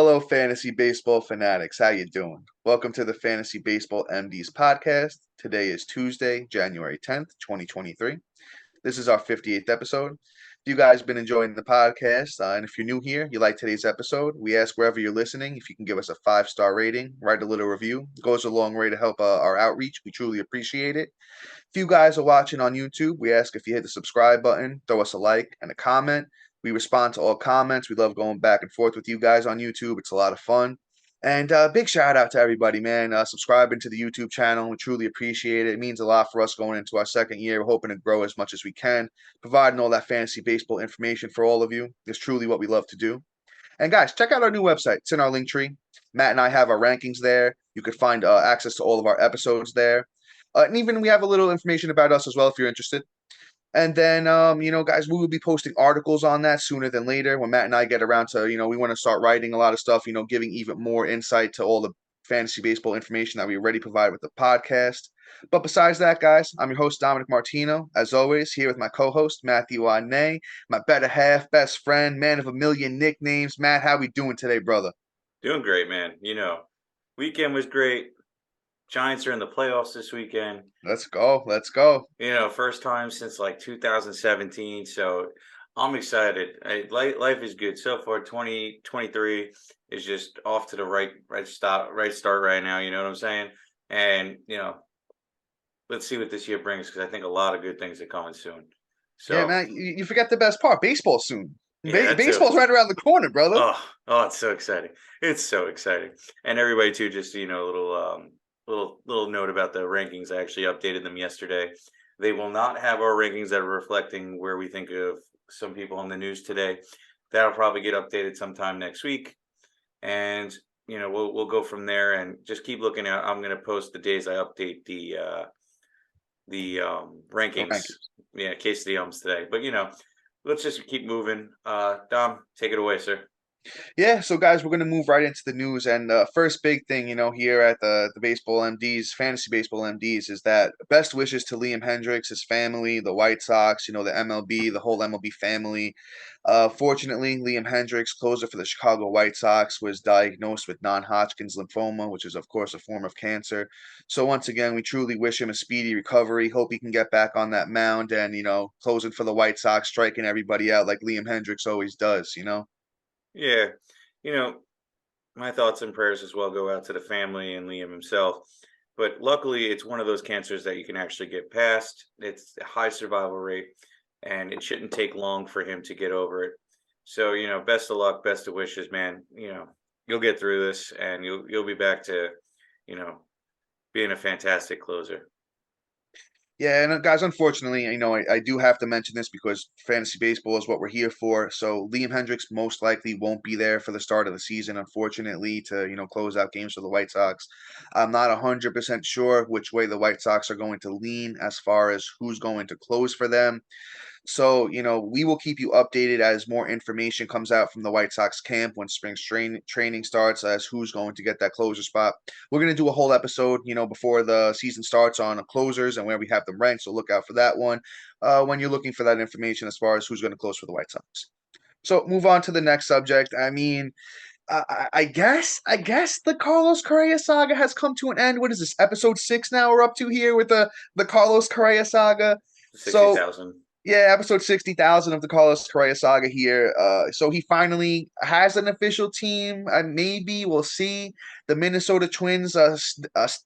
Hello, fantasy baseball fanatics. How you doing? Welcome to the Fantasy Baseball MDs podcast. Today is Tuesday, January 10th, 2023. This is our 58th episode. If you guys been enjoying the podcast, and if you're new here, you like today's episode, we ask wherever you're listening if you can give us a 5-star rating, write a little review. It goes a long way to help our outreach. We truly appreciate it. If you guys are watching on YouTube, we ask if you hit the subscribe button, throw us a like and a comment. We respond to all comments. We love going back and forth with you guys on YouTube. It's a lot of fun. And big shout out to everybody, man. Subscribing to the YouTube channel. We truly appreciate it. It means a lot for us going into our second year. We're hoping to grow as much as we can, providing all that fantasy baseball information for all of you. It's truly what we love to do. And guys, check out our new website. It's in our link tree. Matt and I have our rankings there. You could find access to all of our episodes there. And even we have a little information about us as well if you're interested. And then, guys, we will be posting articles on that sooner than later when Matt and I get around to, we want to start writing a lot of stuff, giving even more insight to all the fantasy baseball information that we already provide with the podcast. But besides that, guys, I'm your host, Dominic Martino, as always, here with my co-host, Matthew Ane, my better half, best friend, man of a million nicknames. Matt, how we doing today, brother? Doing great, man. Weekend was great. Giants are in the playoffs this weekend. Let's go. Let's go. First time since like 2017. So I'm excited. Life is good so far. 2023 is just off to the right start right now. You know what I'm saying? And let's see what this year brings because I think a lot of good things are coming soon. Yeah, So man, you forget the best part. Baseball soon. yeah, that too. Baseball's right around the corner, brother. Oh, it's so exciting. It's so exciting. And everybody too, just a little note about the rankings. I actually updated them yesterday. They will not have our rankings that are reflecting where we think of some people on the news today. That'll probably get updated sometime next week. And we'll go from there and just keep looking out. I'm gonna post the days I update the rankings. Rankings. Yeah, case of the ums today. But let's just keep moving. Dom, take it away, sir. Yeah, so guys, we're gonna move right into the news, and first big thing, here at the Baseball MDs, Fantasy Baseball MDs, is that best wishes to Liam Hendriks, his family, the White Sox, the MLB, the whole MLB family. Fortunately, Liam Hendriks, closer for the Chicago White Sox, was diagnosed with non-Hodgkin's lymphoma, which is of course a form of cancer. So once again, we truly wish him a speedy recovery. Hope he can get back on that mound and closing for the White Sox, striking everybody out like Liam Hendriks always does. Yeah, you know, my thoughts and prayers as well go out to the family and Liam himself. But luckily, it's one of those cancers that you can actually get past. It's a high survival rate, and it shouldn't take long for him to get over it. So, best of luck, best of wishes, man. You'll get through this, and you'll be back to, you know, being a fantastic closer. Yeah, and guys, unfortunately, I do have to mention this because fantasy baseball is what we're here for. So Liam Hendricks most likely won't be there for the start of the season, unfortunately, to close out games for the White Sox. I'm not 100% sure which way the White Sox are going to lean as far as who's going to close for them. So, we will keep you updated as more information comes out from the White Sox camp when training starts as who's going to get that closer spot. We're going to do a whole episode, before the season starts on closers and where we have them ranked. So look out for that one when you're looking for that information as far as who's going to close for the White Sox. So move on to the next subject. I mean, I guess the Carlos Correa saga has come to an end. What is this, episode 6 now we're up to here with the Carlos Correa saga? Sixty So thousand. yeah, episode 60,000 of the Carlos Correa saga here. So he finally has an official team. Maybe we'll see. The Minnesota Twins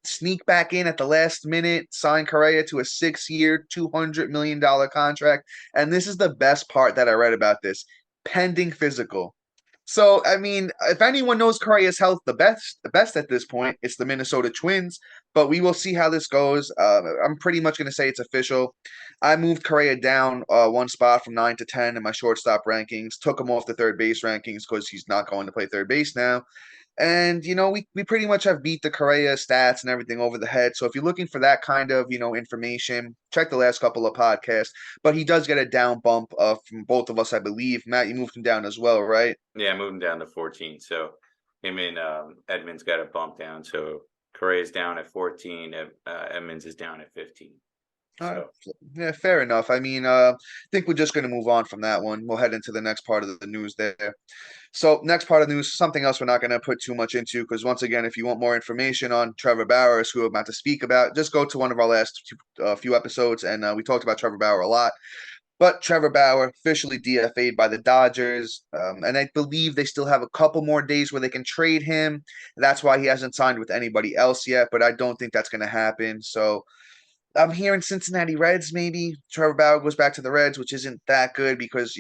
sneak back in at the last minute, sign Correa to a 6-year, $200 million contract. And this is the best part that I read about this, pending physical. So, I mean, if anyone knows Correa's health the best at this point, it's the Minnesota Twins. But we will see how this goes. I'm pretty much going to say it's official. I moved Correa down one spot from 9 to 10 in my shortstop rankings. Took him off the third base rankings because he's not going to play third base now. And we pretty much have beat the Correa stats and everything over the head. So if you're looking for that kind of information, check the last couple of podcasts. But he does get a down bump from both of us, I believe. Matt, you moved him down as well, right? Yeah, moving down to 14. So him and Edmonds got a bump down. So Correa's down at 14. Edmonds is down at 15. All right. So Yeah, fair enough. I mean, I think we're just going to move on from that one. We'll head into the next part of the news there. So, next part of the news, something else we're not going to put too much into because, once again, if you want more information on Trevor Bauer, who I'm about to speak about, just go to one of our last few episodes, and we talked about Trevor Bauer a lot. But Trevor Bauer officially DFA'd by the Dodgers, and I believe they still have a couple more days where they can trade him. That's why he hasn't signed with anybody else yet, but I don't think that's going to happen. So, I'm hearing Cincinnati Reds. Maybe Trevor Bauer goes back to the Reds, which isn't that good because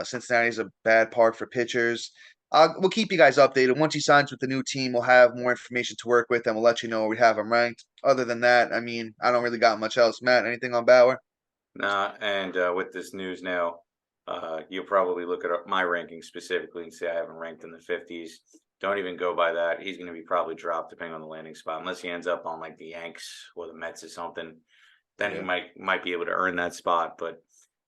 Cincinnati's a bad park for pitchers. We'll keep you guys updated. Once he signs with the new team, we'll have more information to work with, and we'll let you know where we have him ranked. Other than that, I mean, I don't really got much else. Matt, anything on Bauer? nah, and with this news now, you'll probably look at my rankings specifically and say I have him ranked in the 50s. Don't even go by that. He's going to be probably dropped depending on the landing spot, unless he ends up on like the Yanks or the Mets or something. Then he Yeah. might be able to earn that spot. But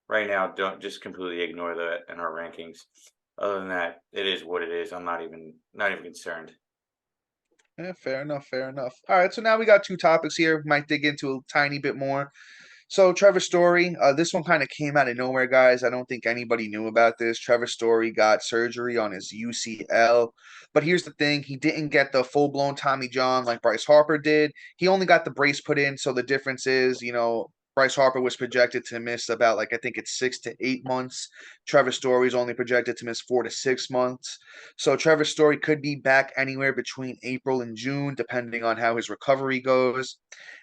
right now, don't just completely ignore that in our rankings. Other than that, it is what it is. I'm not even concerned. Yeah, fair enough, fair enough. All right, so now we got two topics here. Might dig into a tiny bit more. So Trevor Story, this one kind of came out of nowhere, guys. I don't think anybody knew about this. Trevor Story got surgery on his UCL, but here's the thing: he didn't get the full-blown Tommy John like Bryce Harper did. He only got the brace put in. So the difference is, Bryce Harper was projected to miss about like I think it's 6 to 8 months. Trevor Story is only projected to miss 4 to 6 months. So Trevor Story could be back anywhere between April and June, depending on how his recovery goes.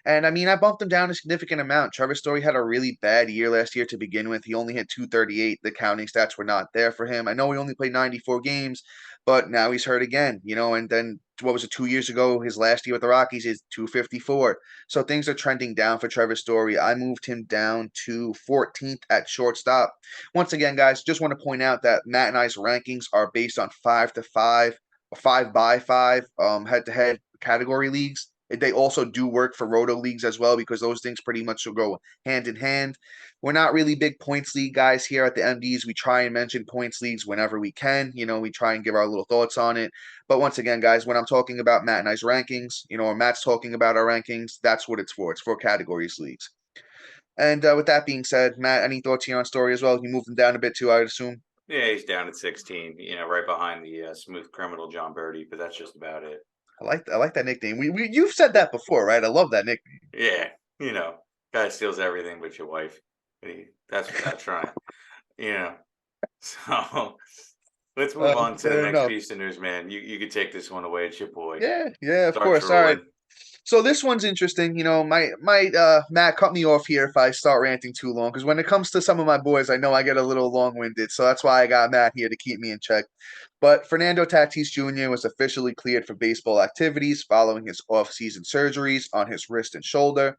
And I mean, I bumped him down a significant amount. Trevor Story had a really bad year last year to begin with. He only hit 238. The counting stats were not there for him. I know he only played 94 games, but now he's hurt again, and then what was it, 2 years ago? His last year with the Rockies is 254. So things are trending down for Trevor Story. I moved him down to 14th at shortstop. Once again, guys, just want to point out that Matt and I's rankings are based on 5 to 5, 5 by 5, head to head category leagues. They also do work for roto leagues as well because those things pretty much will go hand in hand. We're not really big points league guys here at the MDs. We try and mention points leagues whenever we can. We try and give our little thoughts on it. But once again, guys, when I'm talking about Matt and I's rankings, or Matt's talking about our rankings, that's what it's for. It's for categories leagues. And with that being said, Matt, any thoughts here on Story as well? You moved him down a bit too, I would assume. Yeah, he's down at 16. Right behind the smooth criminal John Birdie, but that's just about it. I like that nickname. You've said that before, right? I love that nickname. Yeah, guy steals everything but your wife. That's without trying. You know, so let's move on to the Fair next enough. piece of news, man. You could take this one away. It's your boy. Yeah, yeah, of Starts course. All right. rolling. So this one's interesting. My Matt, cut me off here if I start ranting too long, because when it comes to some of my boys, I know I get a little long-winded. So that's why I got Matt here to keep me in check. But Fernando Tatis Jr. was officially cleared for baseball activities following his off-season surgeries on his wrist and shoulder.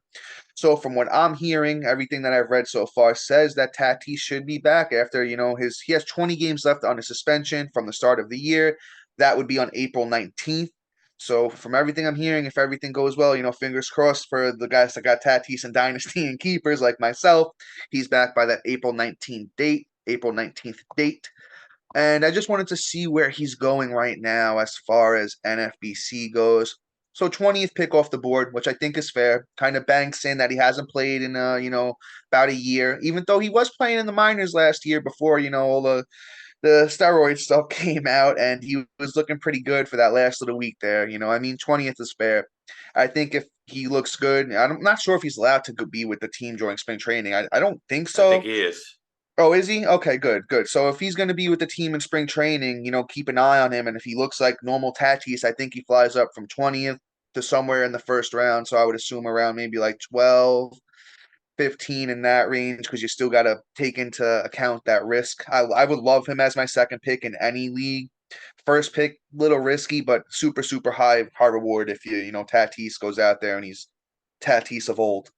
So from what I'm hearing, everything that I've read so far says that Tatis should be back after, he has 20 games left on his suspension from the start of the year. That would be on April 19th. So from everything I'm hearing, if everything goes well, fingers crossed for the guys that got Tatis and Dynasty and keepers like myself, he's back by that April 19th date. And I just wanted to see where he's going right now as far as NFBC goes. So 20th pick off the board, which I think is fair. Kind of banks in that he hasn't played in about a year, even though he was playing in the minors last year before, all the steroid stuff came out, and he was looking pretty good for that last little week there. I mean, 20th is fair. I think if he looks good, I'm not sure if he's allowed to be with the team during spring training. I don't think I think so. he is. Oh, is he? Okay, good, good. So if he's going to be with the team in spring training, keep an eye on him. And if he looks like normal Tatis, I think he flies up from 20th to somewhere in the first round. So I would assume around maybe like 12, 15 in that range because you still got to take into account that risk. I would love him as my second pick in any league. First pick, little risky, but super, super high reward if Tatis goes out there and he's Tatis of old.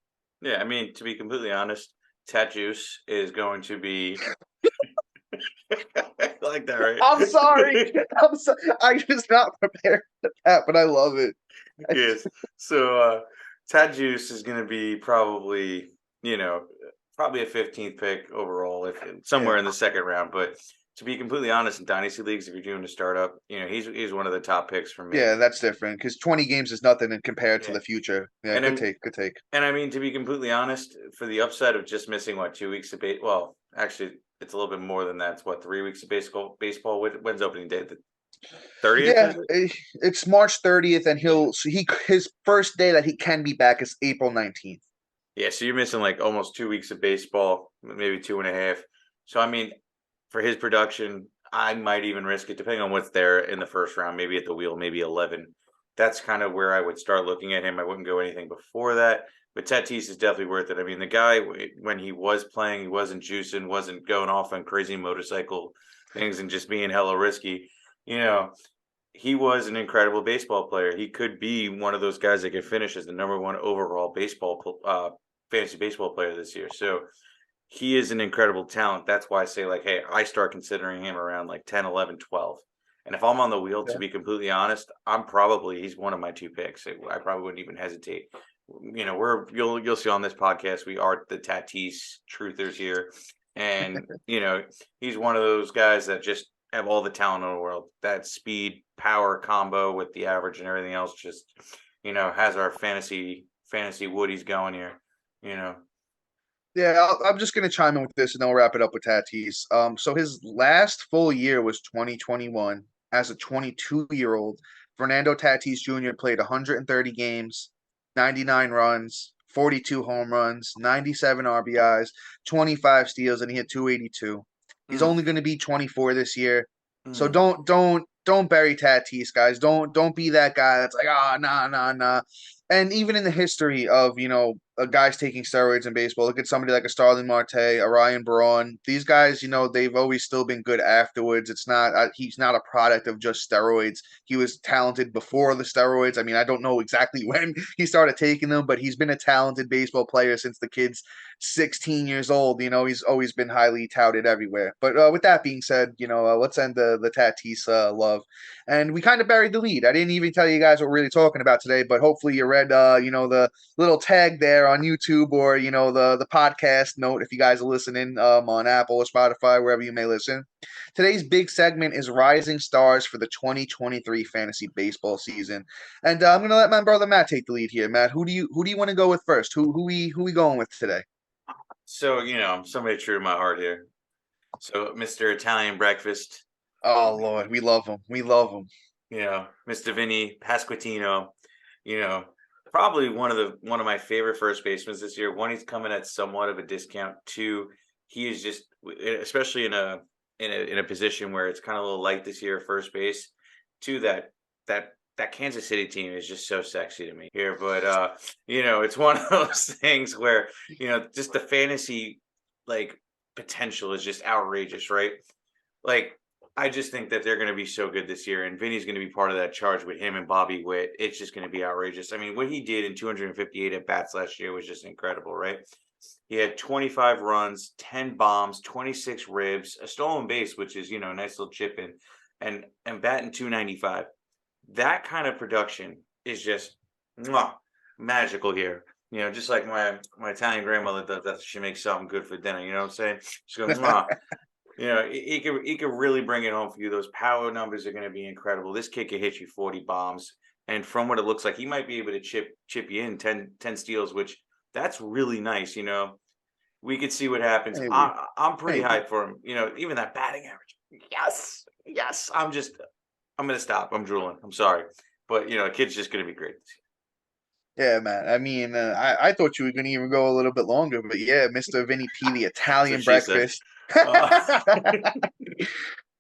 Yeah, I mean, to be completely honest, Tat Juice is going to be like that, I'm sorry. right? I'm so, I was not prepared for that, but I love it. Yes. So Tad Juice is going to be probably, probably a 15th pick overall, if somewhere Yeah. in the second round. But To be completely honest, in dynasty leagues, if you're doing a startup, he's one of the top picks for me. Yeah, that's different because 20 games is nothing in compared to Yeah, the future. Yeah, and good I'm take, good take. and I mean to be completely honest, for the upside of just missing what 2 weeks of base, well, actually, it's a little bit more than that. It's what 3 weeks of baseball. Baseball. When's opening day? The 30th, Yeah, is it? it's March 30th, and Yeah. his first day that he can be back is April 19th. Yeah, so you're missing like almost 2 weeks of baseball, maybe two and a half. So I mean, for his production, I might even risk it, depending on what's there in the first round, maybe at the wheel, maybe 11. That's kind of where I would start looking at him. I wouldn't go anything before that. But Tatis is definitely worth it. I mean, the guy, when he was playing, he wasn't juicing, wasn't going off on crazy motorcycle things and just being hella risky. You know, he was an incredible baseball player. He could be one of those guys that could finish as the number one overall fantasy baseball player this year. So he is an incredible talent. That's why I say, like, hey, I start considering him around like 10, 11, 12. And if I'm on the wheel, to Yeah. be completely honest, he's one of my two picks. I probably wouldn't even hesitate. You'll see on this podcast, we are the Tatis truthers here. And, he's one of those guys that just have all the talent in the world. That speed power combo with the average and everything else just, has our fantasy Woodies going here, you know. Yeah, I'm just gonna chime in with this, and then we'll wrap it up with Tatis. So his last full year was 2021 as a 22-year-old. Fernando Tatis Jr. played 130 games, 99 runs, 42 home runs, 97 RBIs, 25 steals, and he hit 282. He's Mm, only going to be 24 this year, so mm. don't bury Tatis, guys. Don't be that guy that's like, nah, nah, nah. And even in the history of guys taking steroids in baseball, look at somebody like a Starling Marte, a Ryan Braun. These guys, they've always still been good afterwards. It's not he's not a product of just steroids. He was talented before the steroids. I mean, I don't know exactly when he started taking them, but he's been a talented baseball player since the kid's 16 years old. He's always been highly touted everywhere. But with that being said, let's end the Tatis love. And we kind of buried the lead. I didn't even tell you guys what we're really talking about today, but hopefully you read, the little tag there on YouTube, or the podcast note if you guys are listening on Apple or Spotify, wherever you may listen. Today's big segment is Rising Stars for the 2023 fantasy baseball season, and I'm gonna let my brother Matt take the lead here. Matt, who do you want to go with first? Who we going with today? So, somebody true to my heart here. So, Mr. Italian Breakfast, Oh Lord, we love him. We love him. Mr. Vinny Pasquantino, you know, probably one of my favorite first basemen this year. One, he's coming at somewhat of a discount. Two, he is just, especially in a position where it's kind of a little light this year at first base. Two, that Kansas City team is just so sexy to me here. But it's one of those things where, just the fantasy like potential is just outrageous, right? Like, I just think that they're going to be so good this year, and Vinny's going to be part of that charge with him and Bobby Witt. It's just going to be outrageous. I mean, what he did in 258 at bats last year was just incredible, right? He had 25 runs, 10 bombs, 26 ribs, a stolen base, which is, a nice little chip in, and batting 295. That kind of production is just mwah, magical here. Just like my Italian grandmother does, that she makes something good for dinner. You know what I'm saying? She goes, mwah. He could really bring it home for you. Those power numbers are going to be incredible. This kid can hit you 40 bombs, and from what it looks like, he might be able to chip you in 10 steals, which that's really nice. We could see what happens. Maybe, I'm pretty maybe. hyped for him. Even that batting average. Yes, yes. I'm gonna stop. I'm drooling. I'm sorry, but the kid's just gonna be great. Yeah, man. I mean, I thought you were gonna even go a little bit longer, but yeah, Mr. Vinny P, the That's what Italian she said. breakfast. Uh,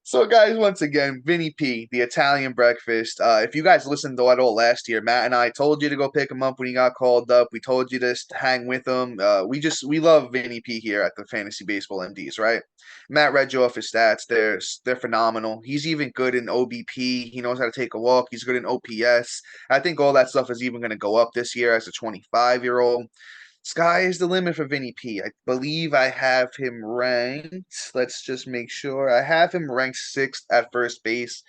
So, guys, once again, Vinny P, the Italian breakfast. If you guys listened to it all last year, Matt and I told you to go pick him up when he got called up. We told you to hang with him. We love Vinny P here at the Fantasy Baseball MDs, right? Matt read you off his stats. They're phenomenal. He's even good in OBP. He knows how to take a walk. He's good in OPS. I think all that stuff is even going to go up this year as a 25-year-old. Sky is the limit for Vinny P. I believe I have him ranked. Let's just make sure. I have him ranked sixth at first base.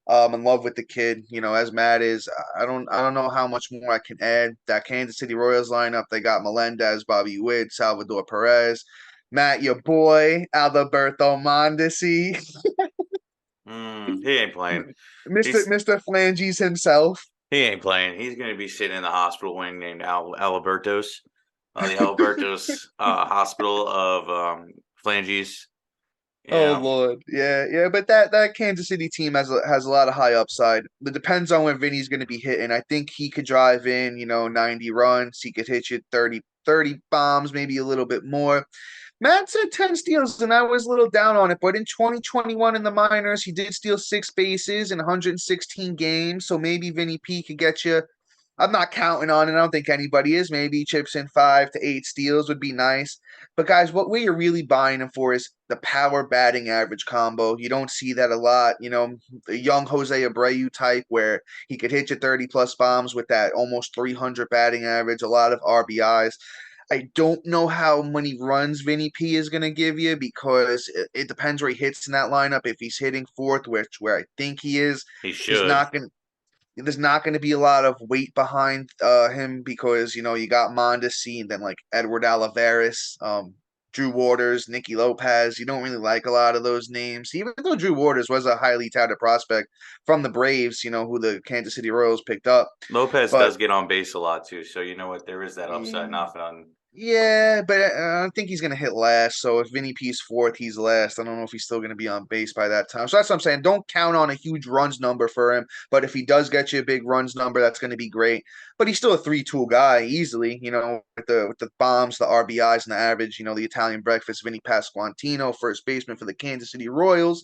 In love with the kid. As Matt is, I don't know how much more I can add. That Kansas City Royals lineup, they got Melendez, Bobby Witt, Salvador Perez. Matt, your boy, Alberto Mondesi, He ain't playing. He's Mr. Flanges himself. he ain't playing. He's going to be sitting in the hospital wing named Alberto's, the Alberto's Hospital of Phalanges. You Oh know, Lord, yeah, yeah, but that Kansas City team has a lot of high upside. It depends on when Vinny's going to be hitting. I think he could drive in, 90 runs. He could hit you 30 bombs, maybe a little bit more. Matt said 10 steals, and I was a little down on it. But in 2021 in the minors, he did steal six bases in 116 games. So maybe Vinny P could get you. I'm not counting on it. I don't think anybody is. Maybe chips in 5 to 8 steals would be nice. But guys, what we're really buying him for is the power batting average combo. You don't see that a lot. The young Jose Abreu type where he could hit you 30 plus bombs with that almost 300 batting average, a lot of RBIs. I don't know how many runs Vinny P is going to give you because it depends where he hits in that lineup. If he's hitting fourth, where I think he is, he he's should. not going there's not going to be a lot of weight behind him because you got Mondesi and then like Edward Olivares, Drew Waters, Nicky Lopez. You don't really like a lot of those names, even though Drew Waters was a highly touted prospect from the Braves, who the Kansas City Royals picked up. Lopez But does get on base a lot too, so you know what? There is that upside. eh, Not on. yeah, but I think he's going to hit last. So if Vinny P's fourth, he's last. I don't know if he's still going to be on base by that time. So that's what I'm saying. Don't count on a huge runs number for him. But if he does get you a big runs number, that's going to be great. But he's still a 3-tool guy easily, with the bombs, the RBIs, and the average, the Italian breakfast. Vinny Pasquantino, first baseman for the Kansas City Royals,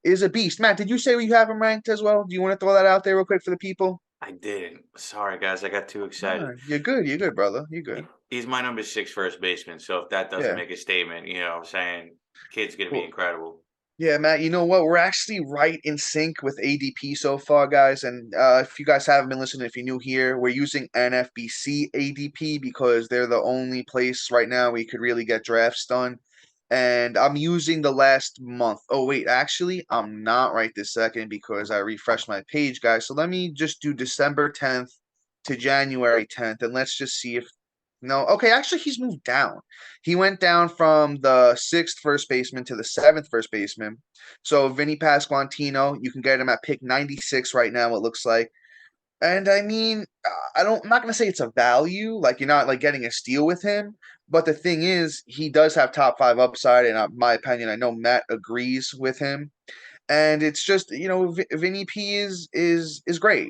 is a beast. Matt, did you say you have him ranked as well? Do you want to throw that out there real quick for the people? I didn't. Sorry, guys. I got too excited. No, you're good. You're good, brother. You're good. He's my number six first baseman. So if that doesn't Yeah. make a statement, you know what I'm saying? Kid's going to be Cool. incredible. Yeah, Matt, you know what? We're actually right in sync with ADP so far, guys. And if you guys haven't been listening, if you're new here, we're using NFBC ADP because they're the only place right now we could really get drafts done. And I'm using the last month. Oh, wait, actually, I'm not right this second because I refreshed my page, guys. So let me just do December 10th to January 10th, and let's just see if no, okay, actually, he's moved down. He went down from the sixth first baseman to the seventh first baseman. So Vinny Pasquantino, you can get him at pick 96 right now, it looks like. And I mean, I'm not gonna say it's a value, like you're not like getting a steal with him. But the thing is, he does have top five upside, and my opinion, I know Matt agrees with him. And it's just Vinny P is great.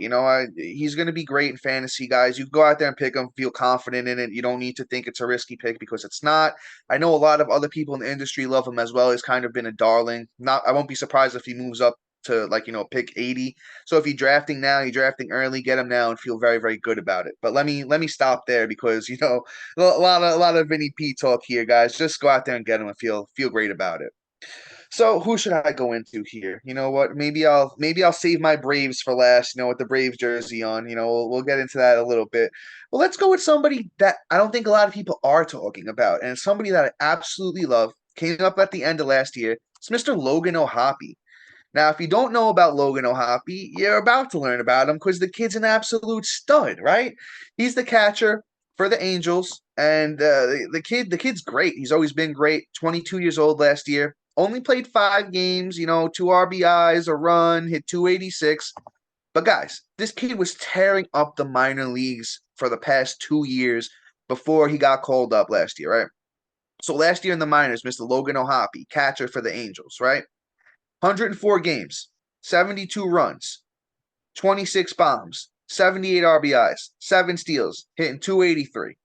He's going to be great in fantasy, guys. You go out there and pick him, feel confident in it. You don't need to think it's a risky pick because it's not. I know a lot of other people in the industry love him as well. He's kind of been a darling. Not, I won't be surprised if he moves up to pick 80. So if you're drafting now, you're drafting early, get him now and feel very very good about it. But let me stop there because a lot of Vinny P talk here, guys. Just go out there and get him and feel great about it. So who should I go into here? You know what? Maybe I'll save my Braves for last. With the Braves jersey on. We'll get into that a little bit. But let's go with somebody that I don't think a lot of people are talking about, and somebody that I absolutely love. Came up at the end of last year. It's Mr. Logan O'Hoppe. Now, if you don't know about Logan O'Hoppe, you're about to learn about him because the kid's an absolute stud, right? He's the catcher for the Angels, and the kid's great. He's always been great. 22 years old last year. Only played 5 games, two RBIs, a run, hit 286. But guys, this kid was tearing up the minor leagues for the past 2 years before he got called up last year, right? So last year in the minors, Mr. Logan O'Hoppe, catcher for the Angels, right? 104 games, 72 runs, 26 bombs, 78 RBIs, 7 steals, hitting 283.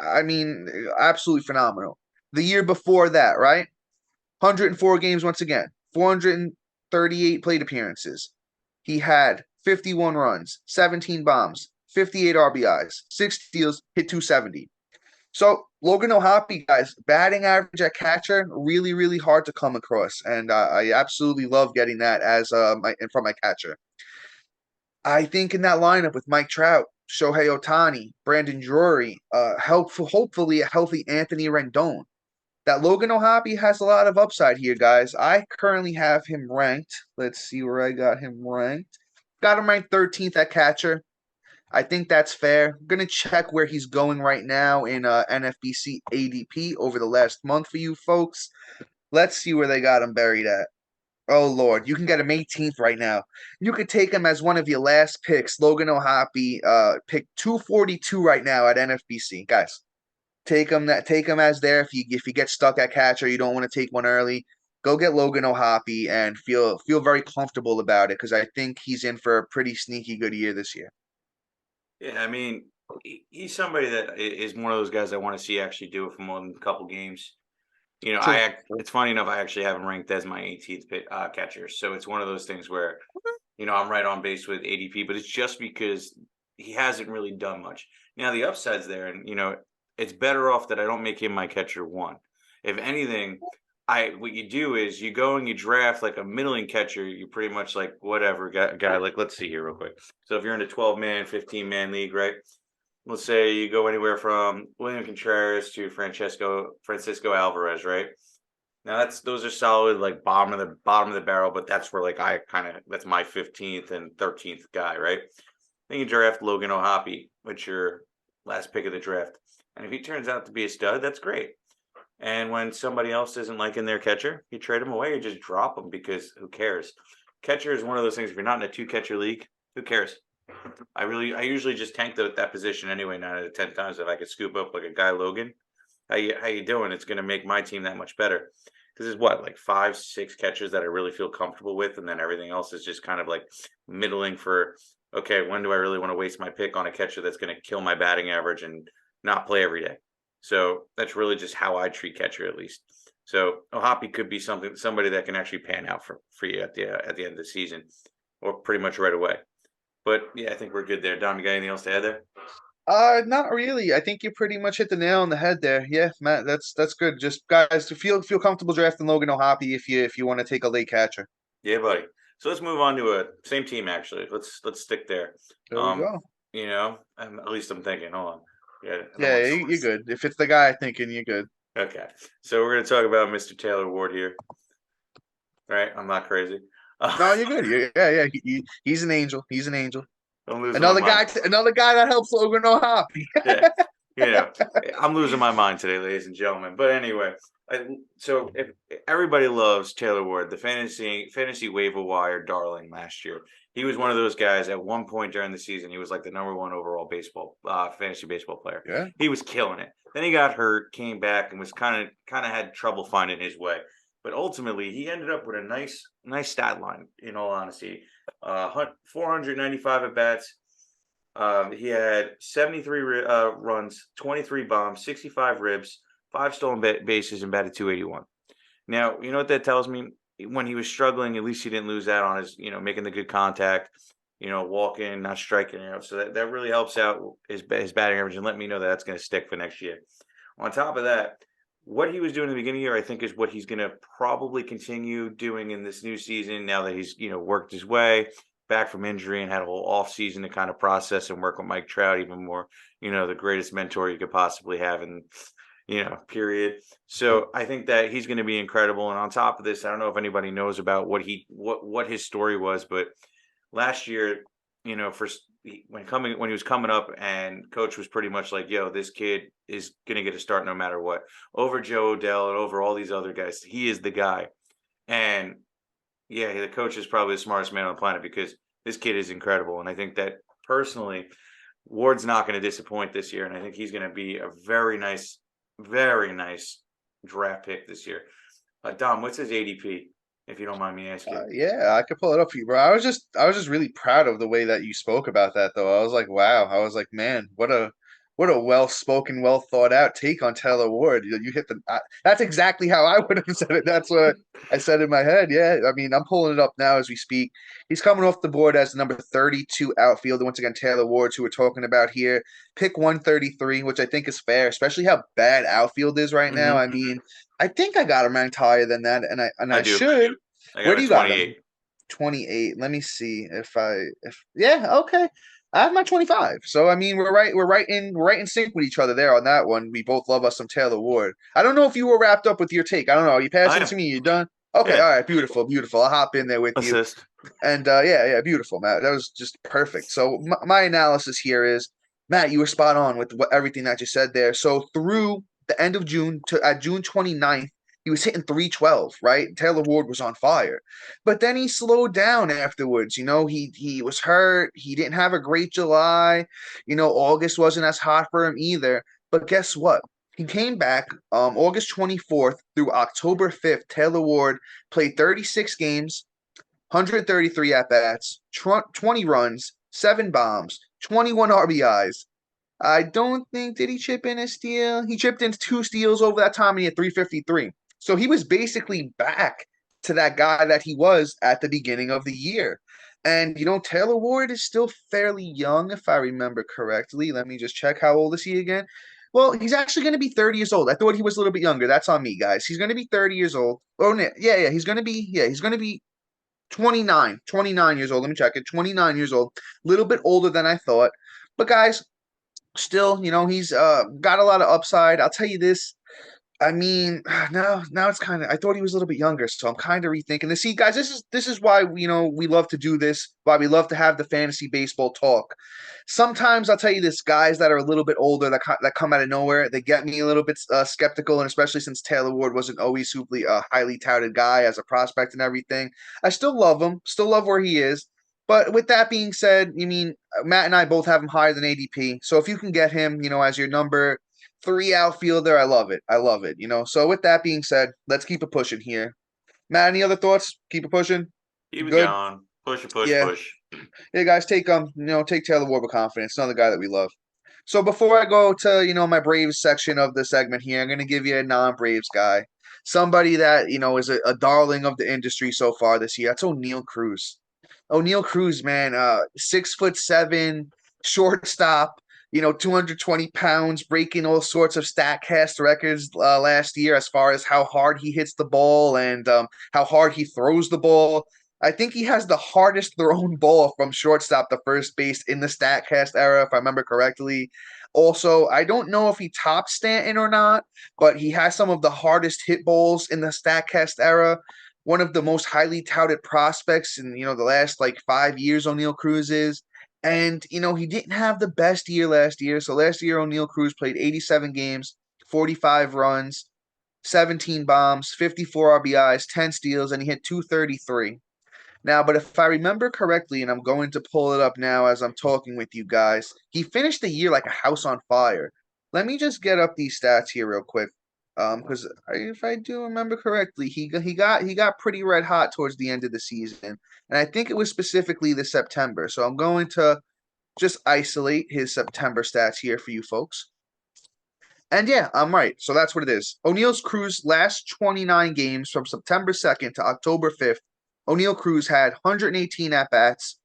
I mean, absolutely phenomenal. The year before that, right? 104 games once again, 438 plate appearances. He had 51 runs, 17 bombs, 58 RBIs, 6 steals, hit 270. So Logan O'Hoppe, guys, batting average at catcher, really, really hard to come across, and I absolutely love getting that as from my catcher. I think in that lineup with Mike Trout, Shohei Ohtani, Brandon Drury, hopefully a healthy Anthony Rendon. That Logan O'Hoppe has a lot of upside here, guys. I currently have him ranked. Let's see where I got him ranked. Got him ranked 13th at catcher. I think that's fair. I'm gonna check where he's going right now in NFBC ADP over the last month for you folks. Let's see where they got him buried at. Oh Lord, you can get him 18th right now. You could take him as one of your last picks. Logan O'Hoppe, pick 242 right now at NFBC. Guys, take him as there. If you get stuck at catcher, you don't want to take one early. Go get Logan O'Hoppe and feel very comfortable about it because I think he's in for a pretty sneaky good year this year. Yeah, I mean, he's somebody that is one of those guys I want to see actually do it for more than a couple games. True. It's funny enough, I actually have him ranked as my 18th catcher. So it's one of those things where, I'm right on base with ADP, but it's just because he hasn't really done much. Now the upside's there, and it's better off that I don't make him my catcher one. If anything, what you do is you go and you draft like a middling catcher. You pretty much like whatever guy. Like, let's see here real quick. So if you're in a 12-man, 15-man league, right? Let's say you go anywhere from William Contreras to Francisco Alvarez, right? Now those are solid, like bottom of the barrel, but that's where like that's my 15th and 13th guy, right? Then you draft Logan O'Hoppe, which your last pick of the draft, and if he turns out to be a stud, that's great. And when somebody else isn't liking their catcher, you trade him away or just drop him because who cares? Catcher is one of those things. If you're not in a 2-catcher league, who cares? I usually just tank that position anyway. 9 out of 10 times, if I could scoop up like a guy Logan, how you doing? It's going to make my team that much better. Because there's like 5, 6 catchers that I really feel comfortable with, and then everything else is just kind of like middling for. Okay, when do I really want to waste my pick on a catcher that's going to kill my batting average and not play every day? So that's really just how I treat catcher, at least. So O'Hoppe could be somebody that can actually pan out for you at the end of the season, or pretty much right away. But yeah, I think we're good there. Dom, you got anything else to add there? Not really. I think you pretty much hit the nail on the head there. Yeah, Matt, that's good. Just guys to feel comfortable drafting Logan O'Hoppe if you want to take a late catcher. Yeah, buddy. So let's move on to a same team actually. Let's stick there. There we go. At least I'm thinking. Hold on. Yeah, Yeah, you're good. If it's the guy I'm thinking, you're good. Okay. So we're gonna talk about Mr. Taylor Ward here. Right? I'm not crazy. No, you're good. Yeah. He's an angel. He's an angel. I'm losing Another my guy. Another guy that helps Logan O'Hoppe. Yeah, I'm losing my mind today, ladies and gentlemen. But anyway, so if everybody loves Taylor Ward, the fantasy waiver wire darling last year. He was one of those guys at one point during the season. He was like the number 1 overall fantasy baseball player. Yeah, he was killing it. Then he got hurt, came back, and was kind of had trouble finding his way. But ultimately, he ended up with a nice stat line. In all honesty, 495 at bats. He had 73 runs, 23 bombs, 65 ribs, 5 stolen bases, and batted 281. Now, you know what that tells me? When he was struggling, at least he didn't lose out on his, making the good contact, walking, not striking out. So that really helps out his batting average and let me know that that's going to stick for next year. On top of that, what he was doing in the beginning of the year, I think, is what he's going to probably continue doing in this new season now that he's, worked his way back from injury and had a whole offseason to kind of process and work with Mike Trout even more, the greatest mentor you could possibly have in, period. So I think that he's going to be incredible. And on top of this, I don't know if anybody knows about what his story was, but last year, when he was coming up and coach was pretty much like, yo, this kid is going to get a start no matter what, over Joe Odell and over all these other guys. He is the guy. And yeah, the coach is probably the smartest man on the planet because this kid is incredible. And I think that personally, Ward's not going to disappoint this year. And I think he's going to be a very nice draft pick this year. Dom, what's his ADP, if you don't mind me asking? Yeah, I could pull it up for you, bro. I was just really proud of the way that you spoke about that, though. I was like, wow. I was like, man, what a well-spoken, well thought out take on Taylor Ward. You hit that's exactly how I would have said it. That's what I said in my head. Yeah, I mean, I'm pulling it up now as we speak. He's coming off the board as number 32 outfielder. Once again, Taylor Ward, who we're talking about here, pick 133, which I think is fair, especially how bad outfield is right now. I mean, I think I got him ranked higher than that, and I do. should. Where do you got him? 28. Let me see if yeah, okay. I have my 25. So I mean we're right in sync with each other there on that one. We both love us some Taylor Ward. I don't know if you were wrapped up with your take. I don't know. Are you passing it to me? You done? Okay, all right, beautiful. I'll hop in there with you. Assist. And yeah, beautiful, Matt. That was just perfect. So my analysis here is, Matt, you were spot on with everything that you said there. So through the end of June to at June 29th, he was hitting 312, right? Taylor Ward was on fire. But then he slowed down afterwards. He was hurt. He didn't have a great July. August wasn't as hot for him either. But guess what? He came back August 24th through October 5th. Taylor Ward played 36 games, 133 at bats, 20 runs, 7 bombs, 21 RBIs. I don't think, did he chip in a steal? He chipped in 2 steals over that time and he had 353. So he was basically back to that guy that he was at the beginning of the year. And Taylor Ward is still fairly young, if I remember correctly. Let me just check, how old is he again? Well, he's actually going to be 30 years old. I thought he was a little bit younger. That's on me, guys. He's going to be 30 years old. Oh, yeah, he's going to be 29 years old. Let me check it. 29 years old. A little bit older than I thought. But guys, still, he's got a lot of upside. I'll tell you this. I mean, now it's kind of. I thought he was a little bit younger, so I'm kind of rethinking this. See, guys, this is why we love to do this. Why we love to have the fantasy baseball talk. Sometimes I'll tell you this, guys that are a little bit older that come out of nowhere, they get me a little bit skeptical, and especially since Taylor Ward wasn't always super highly touted guy as a prospect and everything. I still love him, still love where he is. But with that being said, Matt and I both have him higher than ADP. So if you can get him, as your number 3 outfielder, I love it. I love it. So with that being said, let's keep it pushing here. Matt, any other thoughts? Keep it pushing. Keep it Good. going. Push, push, Yeah. push. Hey guys, take Taylor Ward with confidence. Another guy that we love. So before I go to my Braves section of the segment here, I'm gonna give you a non-Braves guy, somebody that is a darling of the industry so far this year. That's O'Neal Cruz. O'Neal Cruz, man, 6'7", shortstop, 220 pounds, breaking all sorts of Statcast records last year as far as how hard he hits the ball and how hard he throws the ball. I think he has the hardest thrown ball from shortstop to first base in the Statcast era, if I remember correctly. Also, I don't know if he topped Stanton or not, but he has some of the hardest hit balls in the Statcast era. One of the most highly touted prospects in the last like 5 years. O'Neal Cruz is, and he didn't have the best year last year. So last year O'Neal Cruz played 87 games, 45 runs, 17 bombs, 54 RBIs, 10 steals, and he hit 233. Now, but if I remember correctly, and I'm going to pull it up now as I'm talking with you guys, he finished the year like a house on fire. Let me just get up these stats here real quick. Because if I do remember correctly, he got pretty red hot towards the end of the season, and I think it was specifically the September. So I'm going to just isolate his September stats here for you folks. And yeah, I'm right. So that's what it is. O'Neal's Cruz last 29 games from September 2nd to October 5th. O'Neal Cruz had 118 at bats,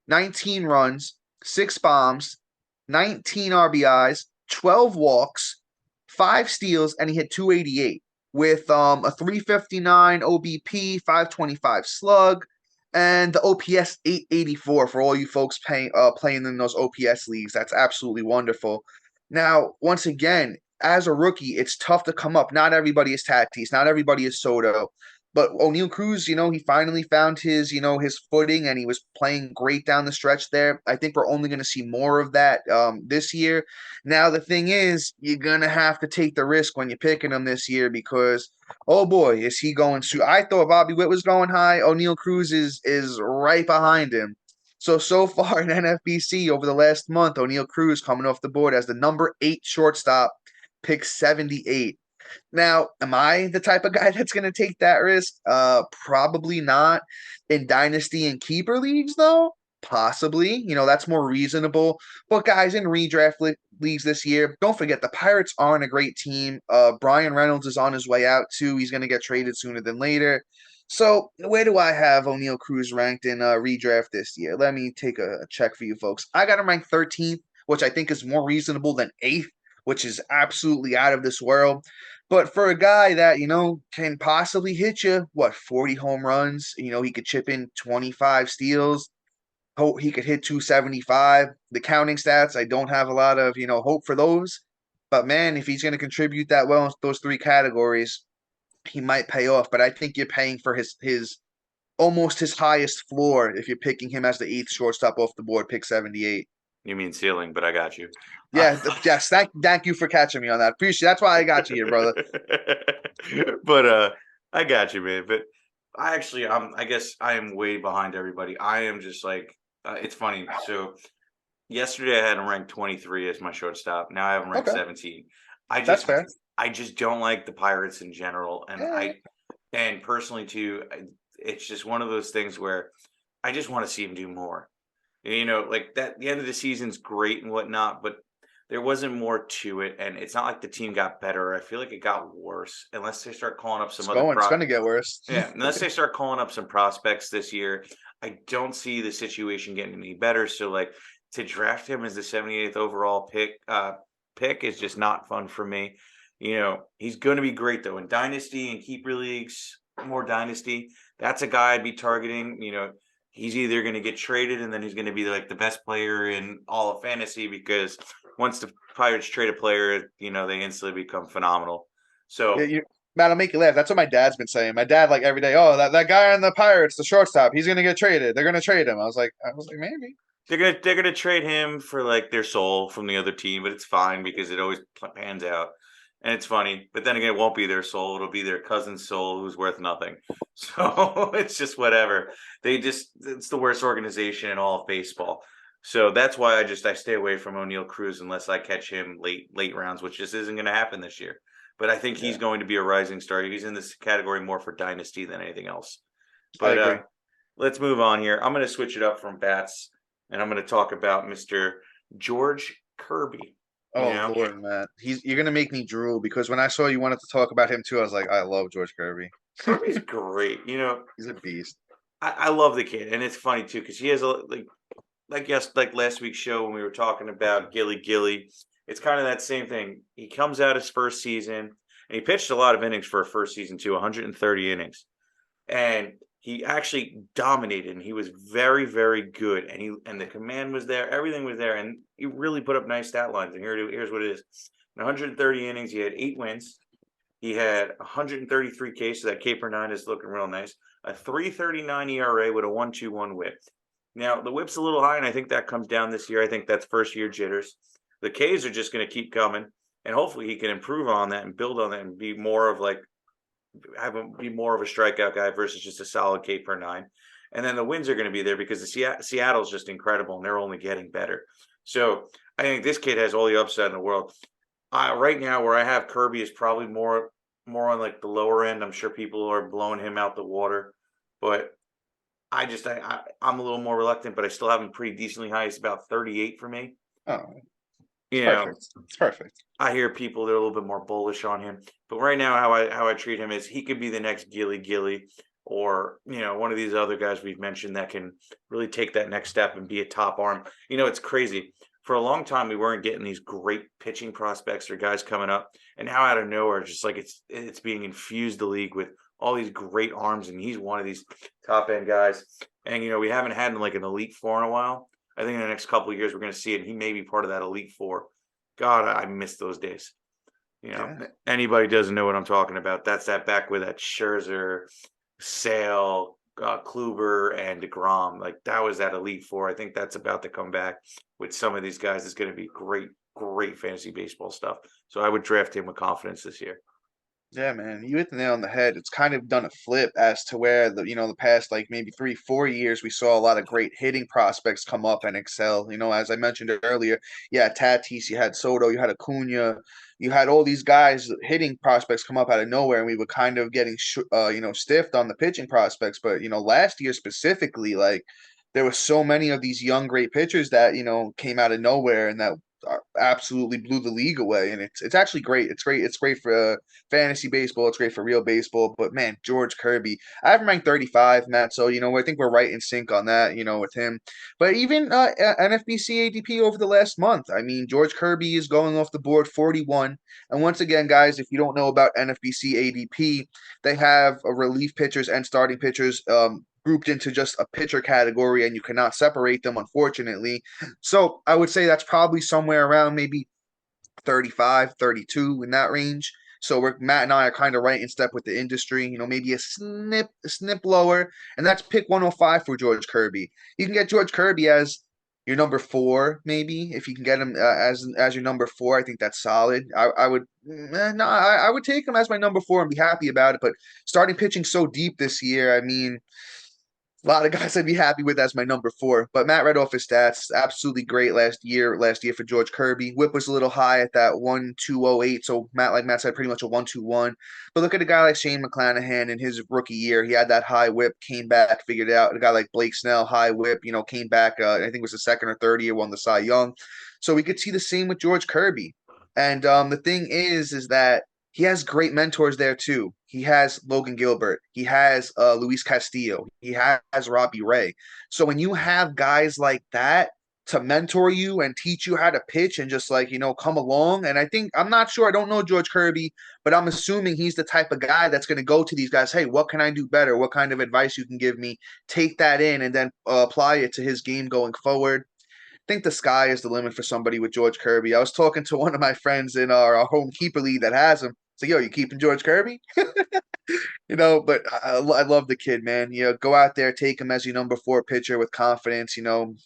19 runs, 6 bombs, 19 RBIs, 12 walks, 5 steals, and he hit 288 with a 359 OBP, 525 slug, and the OPS 884 for all you folks playing in those OPS leagues. That's absolutely wonderful. Now, once again, as a rookie, it's tough to come up. Not everybody is Tatis, not everybody is Soto. But O'Neal Cruz, he finally found his footing, and he was playing great down the stretch there. I think we're only going to see more of that this year. Now, the thing is, you're going to have to take the risk when you're picking him this year because, oh boy, is he going to. I thought Bobby Witt was going high. O'Neal Cruz is right behind him. So far in NFBC over the last month, O'Neal Cruz coming off the board as the number 8 shortstop, pick 78. Now, am I the type of guy that's going to take that risk? Probably not. In dynasty and keeper leagues, though, possibly. That's more reasonable. But guys, in leagues this year, don't forget the Pirates aren't a great team. Brian Reynolds is on his way out too. He's going to get traded sooner than later. So where do I have O'Neal Cruz ranked in redraft this year? Let me take a check for you folks. I got him ranked 13th, which I think is more reasonable than 8th, which is absolutely out of this world. But for a guy that, can possibly hit you, 40 home runs, he could chip in 25 steals. He could hit 275. The counting stats, I don't have a lot of, hope for those. But man, if he's going to contribute that well in those 3 categories, he might pay off. But I think you're paying for his almost his highest floor if you're picking him as the eighth shortstop off the board, pick 78. You mean ceiling, but I got you. Yeah, yes. Thank you for catching me on that. Appreciate. That's why I got you here, brother. But I got you, man. But I guess I am way behind everybody. I am just like it's funny. So yesterday I had him ranked 23 as my shortstop. Now I have him ranked Okay, 17. I that's just fair. I just don't like the Pirates in general, and Yeah, and personally too, it's just one of those things where I just want to see him do more. Like that, the end of the season's great and whatnot, but there wasn't more to it. And it's not like the team got better. I feel like it got worse unless they start calling up some other it's going to get worse. yeah, unless they start calling up some prospects this year. I don't see the situation getting any better. So like to draft him as the 78th overall pick is just not fun for me. He's going to be great though in dynasty and keeper leagues, more dynasty. That's a guy I'd be targeting. He's either going to get traded and then he's going to be like the best player in all of fantasy because once the Pirates trade a player, they instantly become phenomenal. Yeah, So man, I'll make you laugh. That's what my dad's been saying. My dad, like every day, oh, that guy on the Pirates, the shortstop, he's gonna get traded. They're gonna trade him. I was like, maybe. they're gonna trade him for like their soul from the other team, but it's fine because it always pans out. And it's funny, but then again, it won't be their soul; it'll be their cousin's soul who's worth nothing. So it's just whatever. It's the worst organization in all of baseball. So that's why I stay away from O'Neal Cruz unless I catch him late rounds, which just isn't going to happen this year. But I think he's Yeah, going to be a rising star. He's in this category more for dynasty than anything else. I But agree. let's move on here. I'm going to switch it up from bats, and I'm going to talk about Mr. George Kirby. You Oh know, Lord, man, you're gonna make me drool because when I saw you wanted to talk about him too, I was like, I love George Kirby. Kirby's great. He's a beast. I love the kid, and it's funny too because he has a like last week's show when we were talking about Gilly Gilly. It's kind of that same thing. He comes out his first season, and he pitched a lot of innings for a first season too, 130 innings, and he actually dominated. And he was very, very good, and the command was there, everything was there, and he really put up nice stat lines. And here's what it is: in 130 innings, he had 8 wins. He had 133 Ks, so that K per nine is looking real nice. A 3.39 ERA with a 1.21 WHIP. Now the WHIP's a little high, and I think that comes down this year. I think that's first year jitters. The Ks are just going to keep coming, and hopefully he can improve on that and build on that and be more of like be more of a strikeout guy versus just a solid K per nine. And then the wins are going to be there because Seattle's just incredible, and they're only getting better. So I think this kid has all the upside in the world. Right now, where I have Kirby is probably more on like the lower end. I'm sure people are blowing him out the water, but I'm a little more reluctant, but I still have him pretty decently high. It's about 38 for me. Oh, it's You know, perfect. It's perfect. I hear people they're a little bit more bullish on him, but right now how I treat him is he could be the next Gilly Gilly, or one of these other guys we've mentioned that can really take that next step and be a top arm. It's crazy. For a long time, we weren't getting these great pitching prospects or guys coming up, and now out of nowhere, just like it's being infused the league with all these great arms, and he's one of these top end guys. And we haven't had like an elite four in a while. I think in the next couple of years we're going to see it. And he may be part of that elite four. God, I miss those days. Yeah. Anybody doesn't know what I'm talking about. That's that back with that Scherzer, Sale, Kluber, and DeGrom. Like that was that elite four. I think that's about to come back with some of these guys. It's going to be great, great fantasy baseball stuff. So I would draft him with confidence this year. Yeah, man, you hit the nail on the head. It's kind of done a flip as to where the past like maybe 3, 4 years we saw a lot of great hitting prospects come up and excel. As I mentioned earlier, you had Tatis, you had Soto, you had Acuna, you had all these guys hitting prospects come up out of nowhere, and we were kind of getting stiffed on the pitching prospects. But last year specifically, like there were so many of these young great pitchers that came out of nowhere and that absolutely blew the league away. And it's actually great. It's great. It's great for fantasy baseball. It's great for real baseball. But man, George Kirby, I have him ranked 35, Matt. So I think we're right in sync on that. With him. But even NFBC ADP over the last month, I mean, George Kirby is going off the board 41. And once again, guys, if you don't know about NFBC ADP, they have relief pitchers and starting pitchers. Grouped into just a pitcher category, and you cannot separate them, unfortunately. So I would say that's probably somewhere around maybe 35, 32 in that range. So Matt and I are kind of right in step with the industry. Maybe a snip lower, and that's pick 105 for George Kirby. You can get George Kirby as your number four, maybe if you can get him as your number four. I think that's solid. I would no, I would take him as my number four and be happy about it. But starting pitching so deep this year, I mean, a lot of guys I'd be happy with as my number four. But Matt read off his stats. Absolutely great last year. Last year for George Kirby. Whip was a little high at that 1.208. So like Matt said, pretty much a 1.21. But look at a guy like Shane McClanahan in his rookie year. He had that high whip, came back, figured it out. A guy like Blake Snell, high whip, came back. I think it was the second or third year, won the Cy Young. So we could see the same with George Kirby. And the thing is that he has great mentors there too. He has Logan Gilbert. He has Luis Castillo. He has Robbie Ray. So when you have guys like that to mentor you and teach you how to pitch and just come along. And I'm not sure. I don't know George Kirby, but I'm assuming he's the type of guy that's going to go to these guys. Hey, what can I do better? What kind of advice you can give me? Take that in and then apply it to his game going forward. Think the sky is the limit for somebody with George Kirby. I was talking to one of my friends in our home keeper league that has him. So, yo, you keeping George Kirby? But I love the kid, man. Go out there, take him as your number four pitcher with confidence.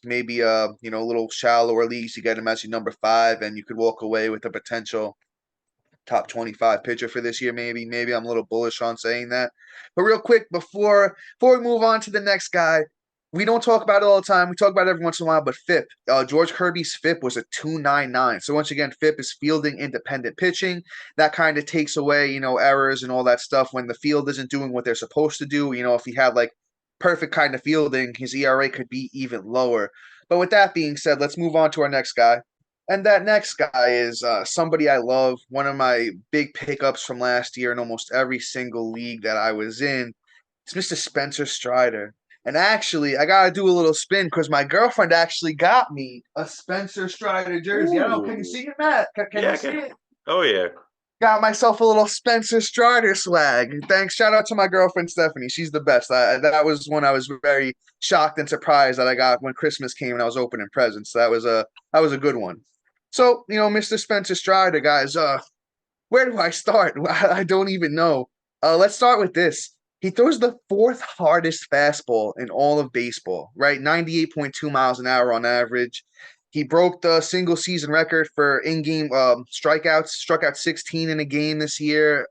Maybe a little shallower leagues, you get him as your number five, and you could walk away with a potential top 25 pitcher for this year. Maybe I'm a little bullish on saying that. But real quick, before we move on to the next guy, we don't talk about it all the time. We talk about it every once in a while, but FIP, George Kirby's FIP was a 2.99. So once again, FIP is fielding independent pitching. That kind of takes away, errors and all that stuff when the field isn't doing what they're supposed to do. If he had like perfect kind of fielding, his ERA could be even lower. But with that being said, let's move on to our next guy. And that next guy is somebody I love, one of my big pickups from last year in almost every single league that I was in. It's Mr. Spencer Strider. And actually, I got to do a little spin because my girlfriend actually got me a Spencer Strider jersey. I don't know. Can you Ooh. see it, Matt? Can Yeah, you see it? oh yeah. Got myself a little Spencer Strider swag. Thanks. Shout out to my girlfriend, Stephanie. She's the best. That was one I was very shocked and surprised that I got when Christmas came and I was opening presents. So that was a good one. So, Mr. Spencer Strider, guys, where do I start? I don't even know. Let's start with this. He throws the fourth hardest fastball in all of baseball, right? 98.2 miles an hour on average. He broke the single season record for in-game strikeouts, struck out 16 in a game this year.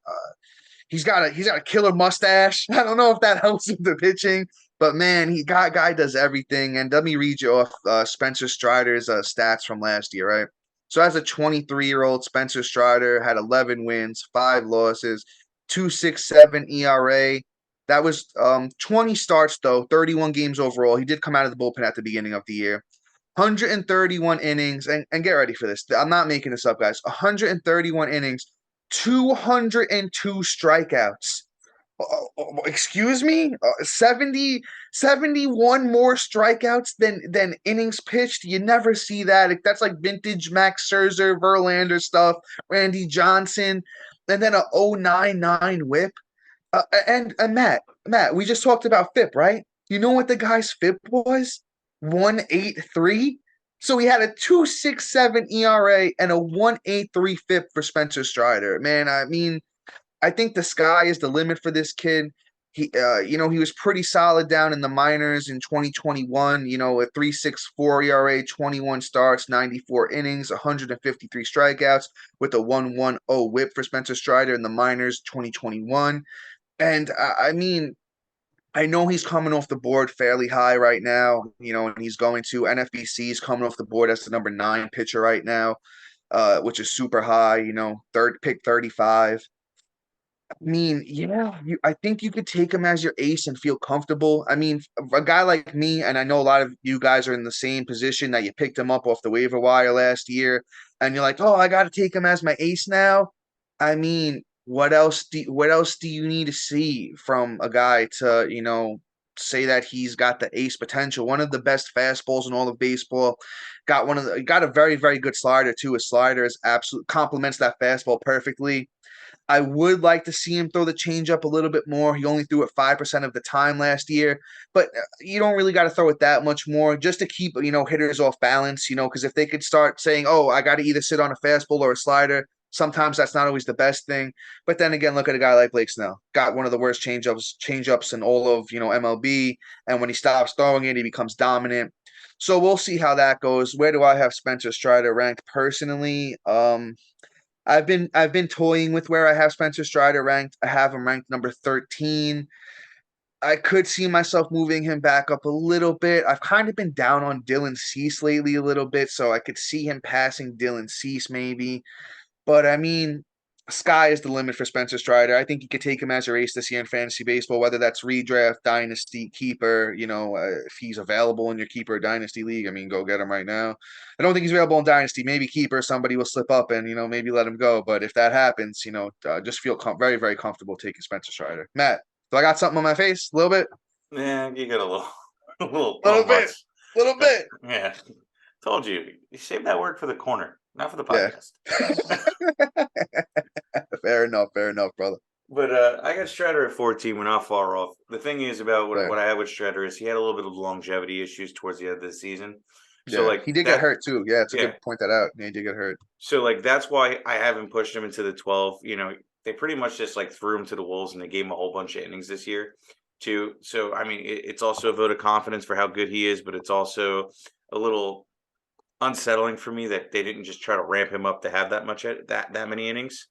He's got a killer mustache. I don't know if that helps with the pitching, but man, guy does everything. And let me read you off Spencer Strider's stats from last year, right? So as a 23-year-old, Spencer Strider had 11 wins, 5 losses, 2.67 ERA. That was 20 starts though, 31 games overall. He did come out of the bullpen at the beginning of the year. 131 innings, and get ready for this. I'm not making this up, guys. 131 innings, 202 strikeouts. Excuse me? 71 more strikeouts than innings pitched. You never see that. That's like vintage Max Scherzer, Verlander stuff, Randy Johnson, and then a 0.99 whip. And Matt, we just talked about FIP, right? You know what the guy's FIP was? 1.83. So he had a 2.67 ERA and a 1.83 FIP for Spencer Strider. Man, I mean, I think the sky is the limit for this kid. He was pretty solid down in the minors in 2021. A 3.64 ERA, 21 starts, 94 innings, 153 strikeouts with a 1.10 WHIP for Spencer Strider in the minors 2021. And I mean, I know he's coming off the board fairly high right now, and he's going to NFBC is coming off the board as the number 9 pitcher right now, which is super high, third pick 35. I mean, yeah, I think you could take him as your ace and feel comfortable. I mean, a guy like me, and I know a lot of you guys are in the same position that you picked him up off the waiver wire last year, and you're like, oh, I got to take him as my ace now. I mean, what else do you need to see from a guy to, say that he's got the ace potential? One of the best fastballs in all of baseball. Got a very, very good slider too. His slider is absolute complements that fastball perfectly. I would like to see him throw the changeup a little bit more. He only threw it 5% of the time last year, but you don't really got to throw it that much more just to keep, hitters off balance, because if they could start saying, oh, I got to either sit on a fastball or a slider, Sometimes that's not always the best thing. But then again, look at a guy like Blake Snell. Got one of the worst changeups in all of, MLB. And when he stops throwing it, he becomes dominant. So we'll see how that goes. Where do I have Spencer Strider ranked personally? I've been toying with where I have Spencer Strider ranked. I have him ranked number 13. I could see myself moving him back up a little bit. I've kind of been down on Dylan Cease lately a little bit, so I could see him passing Dylan Cease maybe. But I mean, sky is the limit for Spencer Strider. I think you could take him as your ace this year in fantasy baseball, whether that's redraft, dynasty, keeper. If he's available in your keeper or dynasty league, I mean, go get him right now. I don't think he's available in dynasty. Maybe keeper, somebody will slip up and maybe let him go. But if that happens, just feel very, very comfortable taking Spencer Strider. Matt, do I got something on my face? A little bit. Yeah, you got a little, a Little little bit. much. Little bit. Yeah, told you. You save that word for the corner, not for the Yeah. podcast. Fair enough. Fair enough, brother. But I got Strider at 14. We're not far off. The thing is about Fair. what I have with Strider is he had a little bit of longevity issues towards the end of the season. So Yeah, like he did get that, hurt too. Yeah, it's a yeah. good point that out. Yeah, he did get hurt. So like that's why I haven't pushed him into the 12. They pretty much just like threw him to the wolves and they gave him a whole bunch of innings this year too. So I mean, it's also a vote of confidence for how good he is, but it's also a little unsettling for me that they didn't just try to ramp him up to have that many innings.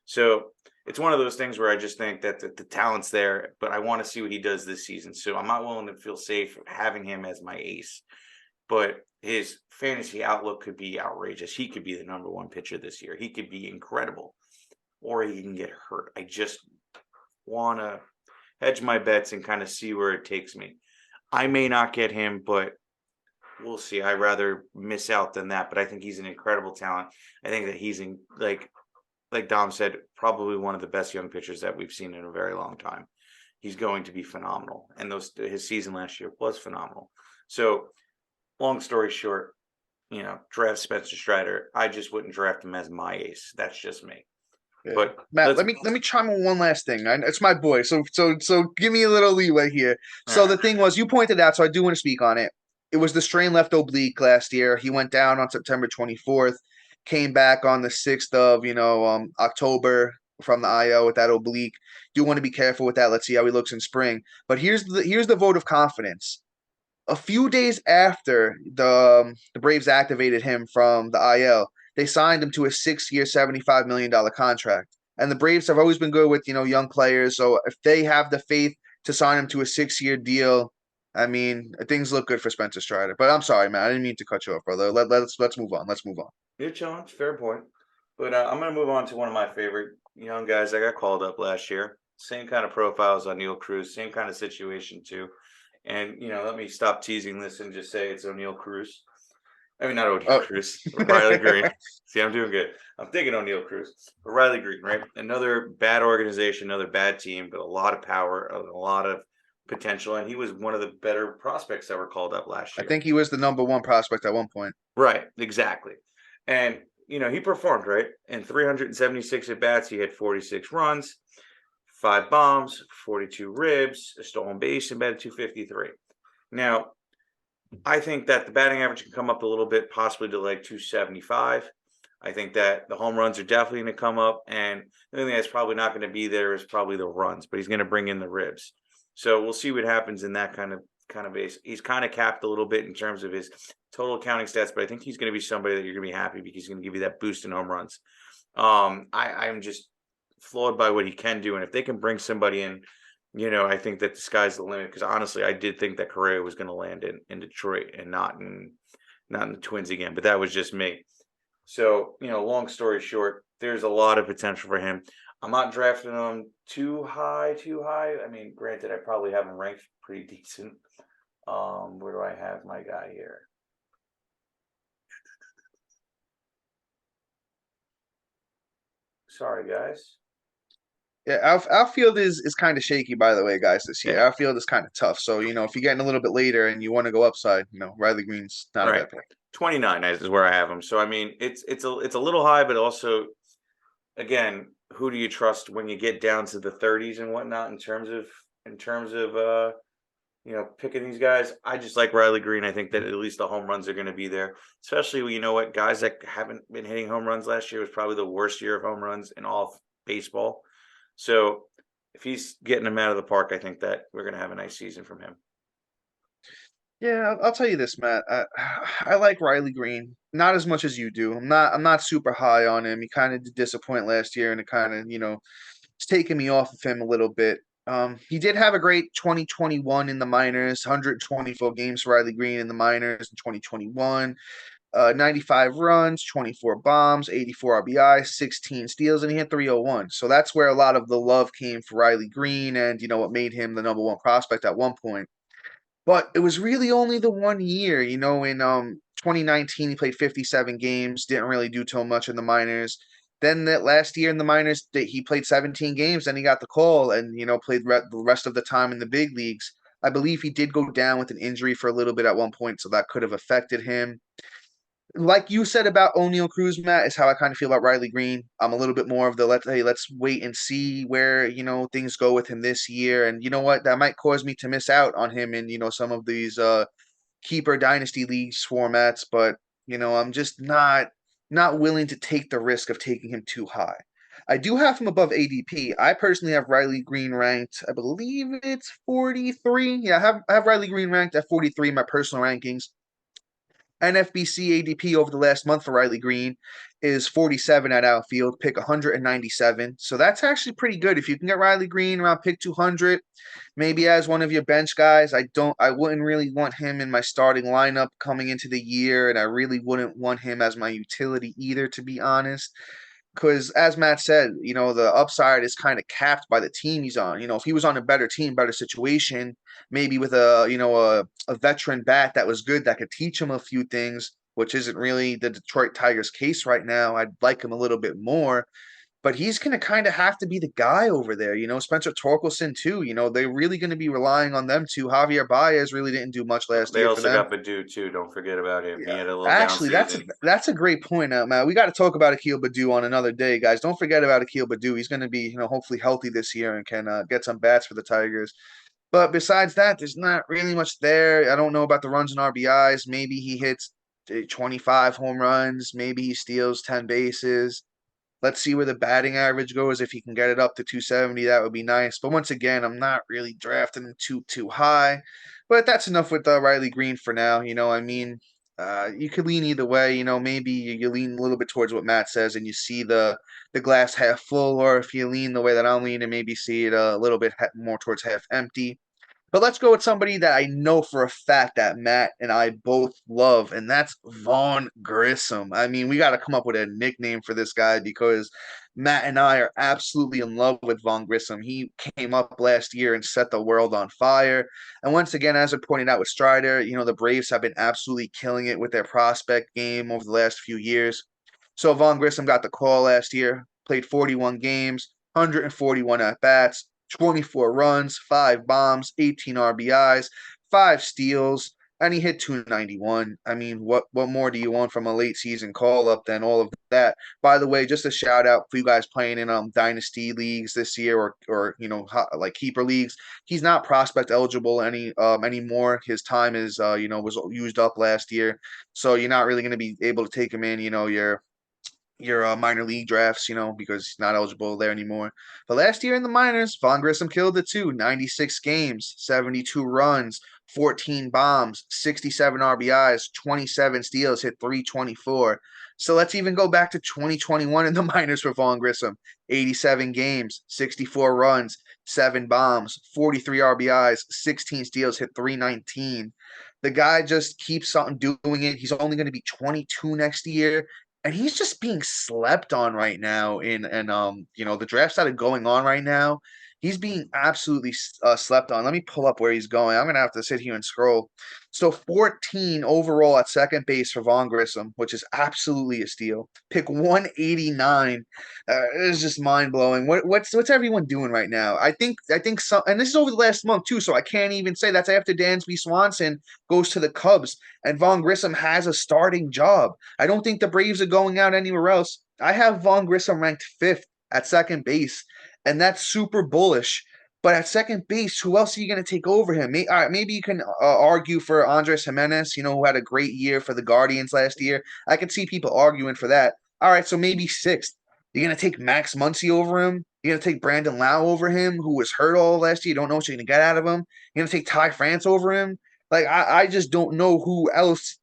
So it's one of those things where I just think that the talent's there, but I want to see what he does this season. So I'm not willing to feel safe having him as my ace. But his fantasy outlook could be outrageous. He could be the number one pitcher this year. He could be incredible, or he can get hurt. I just want to hedge my bets and kind of see where it takes me. I may not get him, but we'll see. I'd rather miss out than that. But I think he's an incredible talent. I think that he's in like Dom said, probably one of the best young pitchers that we've seen in a very long time. He's going to be phenomenal, and his season last year was phenomenal. So, long story short, draft Spencer Strider. I just wouldn't draft him as my ace. That's just me. Yeah. But Matt, let me chime on one last thing. It's my boy, so give me a little leeway here. So the thing was, you pointed out, so I do want to speak on it. It was the strain left oblique last year. He went down on September 24th, came back on the 6th of October from the IL with that oblique. Do want to be careful with that. Let's see how he looks in spring. But here's the vote of confidence. A few days after the Braves activated him from the IL, they signed him to a 6-year, $75 million contract. And the Braves have always been good with, young players. So if they have the faith to sign him to a 6-year deal, I mean, things look good for Spencer Strider. But I'm sorry, man. I didn't mean to cut you off, brother. Let's move on. Let's move on. You're chilling. Fair point. But I'm going to move on to one of my favorite young guys that got called up last year. Same kind of profiles on Neil Cruz. Same kind of situation, too. And, let me stop teasing this and just say it's O'Neal Cruz. I mean, not O'Neal Cruz. Riley Green. See, I'm doing good. I'm thinking O'Neal Cruz. But Riley Green, right? Another bad organization, another bad team, but a lot of power, a lot of potential. And he was one of the better prospects that were called up last year. I think he was the number one prospect at one point. Right, exactly. And, he performed, right? In 376 at-bats, he had 46 runs, 5 bombs, 42 ribs, a stolen base, and batted .253. Now, I think that the batting average can come up a little bit, possibly to like 275. I think that the home runs are definitely going to come up, and the only thing that's probably not going to be there is probably the runs, but he's going to bring in the ribs. So we'll see what happens in that kind of base. He's kind of capped a little bit in terms of his total counting stats, but I think he's going to be somebody that you're going to be happy because he's going to give you that boost in home runs. I'm just flawed by what he can do, and if they can bring somebody in, I think that the sky's the limit. Because honestly, I did think that Correa was going to land in Detroit and not in the Twins again, but that was just me. So long story short, there's a lot of potential for him. I'm not drafting him too high. I mean, granted, I probably have him ranked pretty decent. Where do I have my guy here? Sorry, guys. Yeah, outfield is kind of shaky, by the way, guys, this year. Yeah. Outfield is kind of tough. So, if you're getting a little bit later and you want to go upside, Riley Green's not a bad pick. 29 is where I have him. So, I mean, it's a little high, but also, again, who do you trust when you get down to the 30s and whatnot in terms of picking these guys. I just like Riley Green. I think that at least the home runs are going to be there, especially you know what guys that haven't been hitting home runs last year was probably the worst year of home runs in all of baseball. So if he's getting them out of the park, I think that we're going to have a nice season from him. Yeah, I'll tell you this, Matt. I like Riley Green, not as much as you do. I'm not super high on him. He kind of did disappoint last year, and it kind of, it's taken me off of him a little bit. He did have a great 2021 in the minors, 124 games for Riley Green in the minors in 2021. 95 runs, 24 bombs, 84 RBI, 16 steals, and he hit 301. So that's where a lot of the love came for Riley Green, and what made him the number one prospect at one point. But it was really only the one year, in 2019 he played 57 games, didn't really do too much in the minors. Then that last year in the minors, he played 17 games, then he got the call and played the rest of the time in the big leagues. I believe he did go down with an injury for a little bit at one point, so that could have affected him. Like you said about O'Neal Cruz, Matt, is how I kind of feel about Riley Green. I'm a little bit more of the let's wait and see where things go with him this year, and you know what, that might cause me to miss out on him in some of these keeper dynasty leagues formats, but I'm just not willing to take the risk of taking him too high. I do have him above ADP. I personally have Riley Green ranked, I believe it's 43. Yeah, I have Riley Green ranked at 43 in my personal rankings. NFBC ADP over the last month for Riley Green is 47 at outfield, pick 197. So that's actually pretty good. If you can get Riley Green around pick 200, maybe as one of your bench guys, I wouldn't really want him in my starting lineup coming into the year, and I really wouldn't want him as my utility either, to be honest. Because as Matt said, the upside is kind of capped by the team he's on. If he was on a better team, better situation, maybe with a veteran bat that was good that could teach him a few things, which isn't really the Detroit Tigers case right now. I'd like him a little bit more, but he's going to kind of have to be the guy over there. Spencer Torkelson too. They're really going to be relying on them too. Javier Baez really didn't do much last They year for also them. got Badu too. Don't forget about him. He Yeah, had a little down actually, that's a season. that's a great point, Matt. We got to talk about Akil Badu on another day, guys. Don't forget about Akil Badu. He's going to be, hopefully healthy this year and can get some bats for the Tigers. But besides that, there's not really much there. I don't know about the runs and RBIs. Maybe he hits 25 home runs. Maybe he steals 10 bases. Let's see where the batting average goes. If he can get it up to 270, that would be nice. But once again, I'm not really drafting him too high. But that's enough with Riley Green for now. You could lean either way. Maybe you lean a little bit towards what Matt says, and you see the glass half full, or if you lean the way that I'm leaning, maybe see it a little bit more towards half empty. But let's go with somebody that I know for a fact that Matt and I both love, and that's Vaughn Grissom. I mean, we got to come up with a nickname for this guy because Matt and I are absolutely in love with Vaughn Grissom. He came up last year and set the world on fire. And once again, as I pointed out with Strider, the Braves have been absolutely killing it with their prospect game over the last few years. So Vaughn Grissom got the call last year, played 41 games, 141 at bats, 24 runs, 5 bombs, 18 RBIs, 5 steals, and he hit 291. I mean, what more do you want from a late season call up than all of that? By the way, just a shout out for you guys playing in dynasty leagues this year, or like keeper leagues. He's not prospect eligible anymore. His time is was used up last year, so you're not really going to be able to take him in. Your minor league drafts, because he's not eligible there anymore. But last year in the minors, Vaughn Grissom killed it too. 96 games, 72 runs, 14 bombs, 67 RBIs, 27 steals, hit 324. So let's even go back to 2021 in the minors for Vaughn Grissom. 87 games, 64 runs, 7 bombs, 43 RBIs, 16 steals, hit 319. The guy just keeps on doing it. He's only going to be 22 next year, and he's just being slept on right now the drafts that are going on right now. He's being absolutely slept on. Let me pull up where he's going. I'm gonna have to sit here and scroll. So 14 overall at second base for Vaughn Grissom, which is absolutely a steal. Pick 189. It's just mind blowing. What's everyone doing right now? I think some, and this is over the last month too. So I can't even say that's after Dansby Swanson goes to the Cubs and Vaughn Grissom has a starting job. I don't think the Braves are going out anywhere else. I have Vaughn Grissom ranked fifth at second base, and that's super bullish. But at second base, who else are you going to take over him? All right, maybe you can argue for Andres Jimenez, who had a great year for the Guardians last year. I can see people arguing for that. All right, so maybe sixth. You're going to take Max Muncy over him. You're going to take Brandon Lau over him, who was hurt all last year. You don't know what you're going to get out of him. You're going to take Ty France over him. Like, I just don't know who else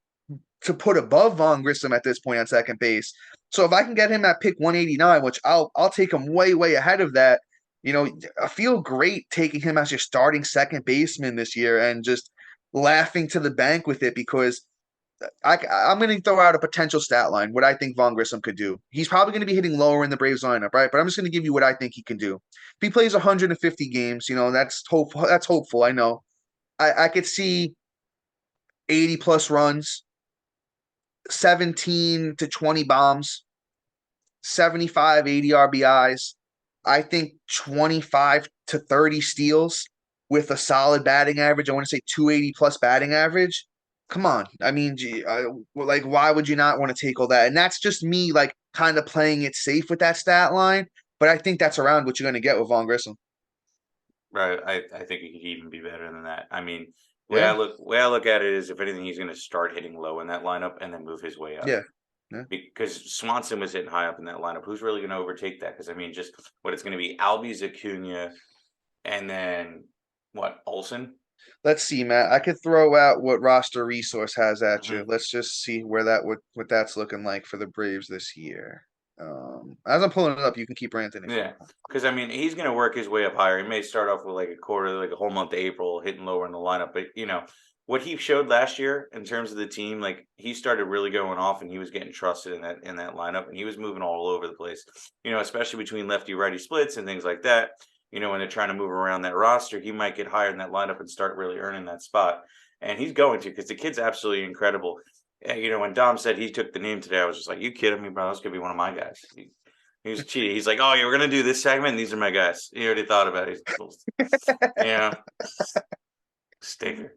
to put above Von Grissom at this point on second base. So if I can get him at pick 189, which I'll take him way ahead of that, I feel great taking him as your starting second baseman this year and just laughing to the bank with it because I'm going to throw out a potential stat line, what I think Von Grissom could do. He's probably going to be hitting lower in the Braves lineup, right? But I'm just going to give you what I think he can do. If he plays 150 games, that's hopeful. That's hopeful. I know. I could see 80 plus runs, 17 to 20 bombs, 75, 80 RBIs. I think 25 to 30 steals with a solid batting average. I want to say 280 plus batting average. Come on. I mean, like, why would you not want to take all that? And that's just me, like, kind of playing it safe with that stat line. But I think that's around what you're going to get with Von Grissom. Right. I think it could even be better than that. I mean, Yeah. way I look at it is if anything, he's going to start hitting low in that lineup and then move his way up. Yeah. Yeah. Because Swanson was hitting high up in that lineup. Who's really going to overtake that? Because I mean, just what it's going to be: Albies, Acuna, and then what? Olsen. Let's see, Matt. I could throw out what roster resource has at you. Mhm. Let's just see where what that's looking like for the Braves this year. As I'm pulling it up, you can keep ranting. Yeah, because I mean, he's going to work his way up higher. He may start off with like a quarter, like a whole month of April, hitting lower in the lineup. But what he showed last year in terms of the team, like he started really going off, and he was getting trusted in that lineup, and he was moving all over the place. Especially between lefty righty splits and things like that. When they're trying to move around that roster, he might get higher in that lineup and start really earning that spot. And he's going to because the kid's absolutely incredible. And, when Dom said he took the name today, I was just like, "You kidding me, bro? This could be one of my guys." He was cheating. He's like, "Oh, yeah, we're gonna do this segment. And these are my guys." He already thought about it. Yeah, sticker.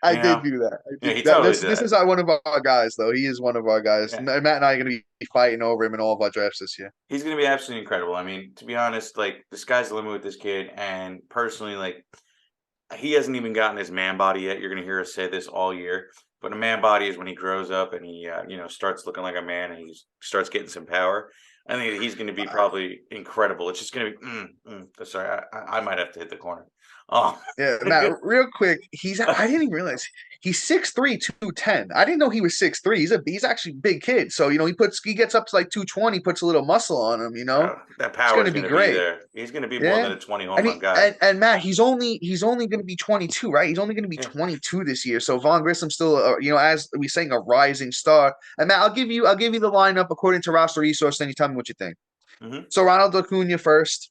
I You did know, do that. I yeah, did he that. totally This did. is one of our guys, though. He is one of our guys. Yeah. Matt and I are going to be fighting over him in all of our drafts this year. He's gonna be absolutely incredible. I mean, to be honest, like the sky's the limit with this kid. And personally, like he hasn't even gotten his man body yet. You're gonna hear us say this all year. But a man body is when he grows up and he, starts looking like a man and he starts getting some power. I think he's going to be probably incredible. It's just going to be. Sorry, I might have to hit the corner. Oh, Yeah, Matt, real quick, I didn't even realize he's 6'3", 210. I didn't know he was 6'3". He's actually a big kid. So, he gets up to like 220, puts a little muscle on him, that It's power gonna is be going to be great. there. He's going to be more Yeah. than a 20 I home mean, run guy. and Matt, he's only going to be 22, right? He's only going to be Yeah. 22 this year. So Von Grissom's still, as we saying, a rising star. And Matt, I'll give you the lineup according to roster resource. Then you tell me what you think. Mm-hmm. So Ronald Acuna first,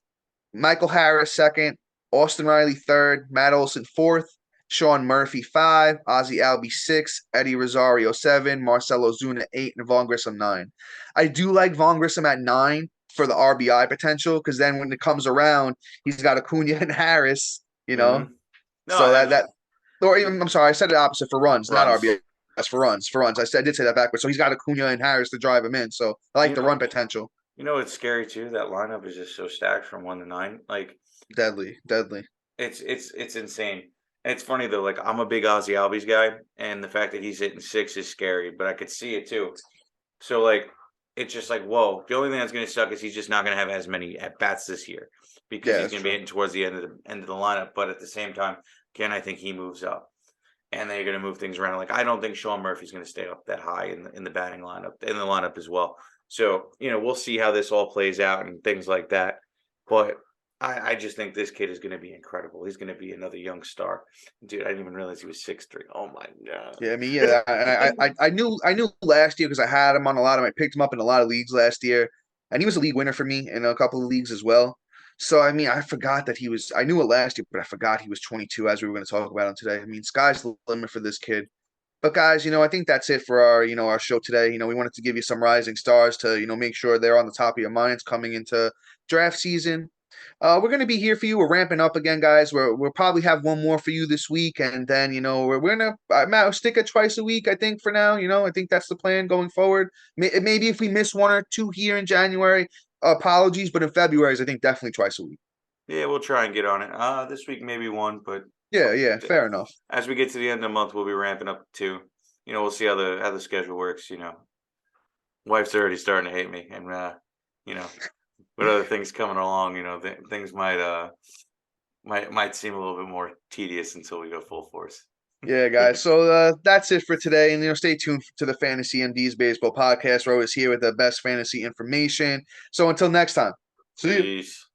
Michael Harris second, Austin Riley third, Matt Olson fourth, Sean Murphy five, Ozzy Albies six, Eddie Rosario seven, Marcelo Zuna eight, and Von Grissom nine. I do like Von Grissom at nine for the RBI potential because then when it comes around, he's got Acuna and Harris, Mm-hmm. No, So I, or even I'm sorry, I said it opposite for runs, not runs. RBI. That's for runs. For runs, I did say that backwards. So he's got Acuna and Harris to drive him in. So I like You the know, run potential. it's scary too. That lineup is just so stacked from 1 to 9. Like Deadly, deadly. it's insane. And it's funny though, like I'm a big Ozzy Albies guy, and the fact that he's hitting 6 is scary, but I could see it too. So like it's just like, whoa, the only thing that's gonna suck is he's just not gonna have as many at bats this year because Yeah, he's that's gonna be true. hitting towards the end of the lineup. But at the same time, again, I think he moves up. And they're gonna move things around. Like I don't think Sean Murphy's gonna stay up that high in the batting lineup, in the lineup as well. So, we'll see how this all plays out and things like that. But I just think this kid is going to be incredible. He's going to be another young star. Dude, I didn't even realize he was 6'3". Oh my Yeah, I mean, God. yeah, and I knew last year because I had him on a lot of I picked him up in a lot of leagues last year, and he was a league winner for me in a couple of leagues as well. So I mean, I forgot that he was. I knew it last year, but I forgot he was 22 as we were going to talk about him today. I mean, sky's the limit for this kid. But guys, I think that's it for our show today. We wanted to give you some rising stars to, make sure they're on the top of your minds coming into draft season. We're going to be here for you. We're ramping up again, guys. We'll probably have one more for you this week, and then we're going to Matt, stick it twice a week. I think for now, I think that's the plan going forward. Maybe if we miss one or two here in January, apologies, but in February, I think definitely twice a week. Yeah, we'll try and get on it. This week maybe one, but Yeah, th- fair enough. as we get to the end of the month, we'll be ramping up to 2. We'll see how the schedule works. Wife's already starting to hate me, and you know, with other things coming along, things might seem a little bit more tedious until we go full force. Yeah, guys. So that's it for today. And stay tuned to the Fantasy MD's Baseball Podcast. We're always here with the best fantasy information. So until next time, see you. Peace.